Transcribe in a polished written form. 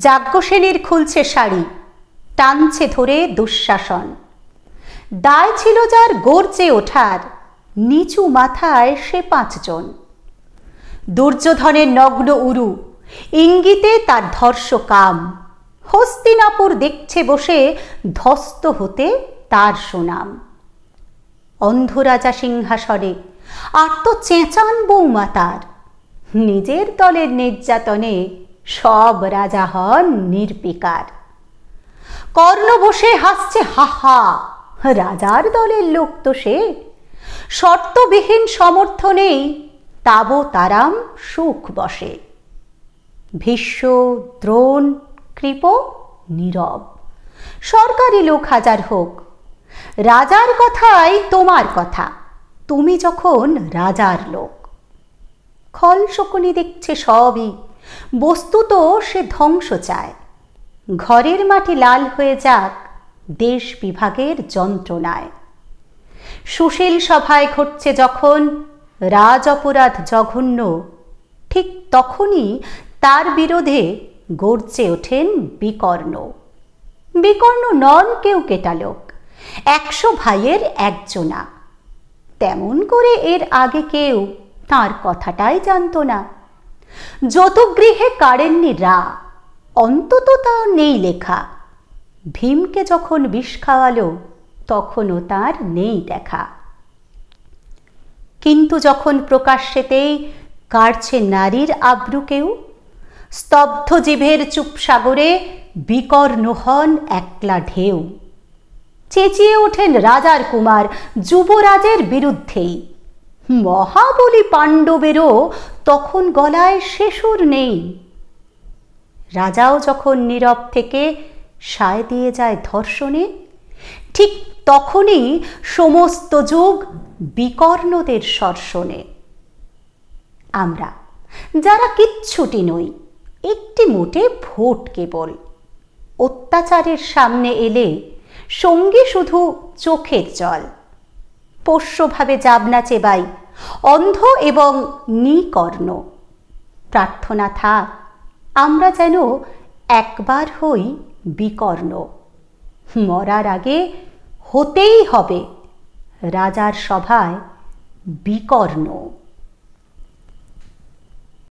যাজ্ঞসেনীর খুলছে শাড়ি, টানছে ধরে দুঃশাসন। দায় ছিল যার গর্জে ওঠার, নিচু মাথায় সে 5 জন। দুর্যোধনের নগ্ন উরু, ইঙ্গিতে তার ধর্ষ কাম। হস্তিনাপুর দেখছে বসে, ধ্বস্ত হতে তার সুনাম। অন্ধরাজা সিংহাসনে, আর তো চেঁচান বৌমা তার। নিজের দলের নির্যাতনে সব রাজা হন নির্বিকার। কর্ণ বসে হাসছে হা হা, রাজার দলের লোক তো সে। শর্তবিহীন সমর্থনেই তাবো তারাম সুখ বসে। ভীষ্ম, দ্রোণ, কৃপ নীরব, সরকারি লোক হাজার হোক। রাজার কথাই তোমার কথা, তুমি যখন রাজার লোক। খল শকুনি দেখছে সবই, বস্তুত সে ধ্বংস চায়। ঘরের মাটি লাল হয়ে যাক দেশ বিভাগের যন্ত্রণায়। সুশীল সভায় ঘটছে যখন রাজ অপরাধ জঘন্য, ঠিক তখনই তার বিরোধে গর্জে ওঠেন বিকর্ণ। বিকর্ণ নন কেউ কেটালোক, 100 ভাইয়ের একজনা। তেমন করে এর আগে কেউ তার কথাটাই জানত না। যতগৃহে কাড়েননি রা, অন্তত তা নেই লেখা। ভীমকে যখন বিষ খাওয়ালো, তখনও তার নেই দেখা। কিন্তু যখন প্রকাশ্যেতেই কাড়ছে নারীর আব্রু কেউ, স্তব্ধ জিভের চুপ সাগরে বিকর্ণ হন একলা ঢেউ। চেঁচিয়ে ওঠেন রাজার কুমার যুবরাজের বিরুদ্ধেই। মহাবলী পাণ্ডবেরও তখন গলায় সে সুর নেই। রাজাও যখন নীরব থেকে সায় দিয়ে যায় ধর্ষণে, ঠিক তখনই সমস্ত যুগ বিকর্ণদের সর্ষণে। আমরা যারা কিচ্ছুটি নই, একটি মোটে ভোট কেবল, অত্যাচারের সামনে এলে সঙ্গী শুধু চোখের জল। পোষ্যভাবে যাবনা চেবাই, অন্ধ এবং নিকর্ণ। প্রার্থনা থাক আমরা যেন একবার হই বিকর্ণ। মরার আগে হতেই হবে রাজার সভায় বিকর্ণ।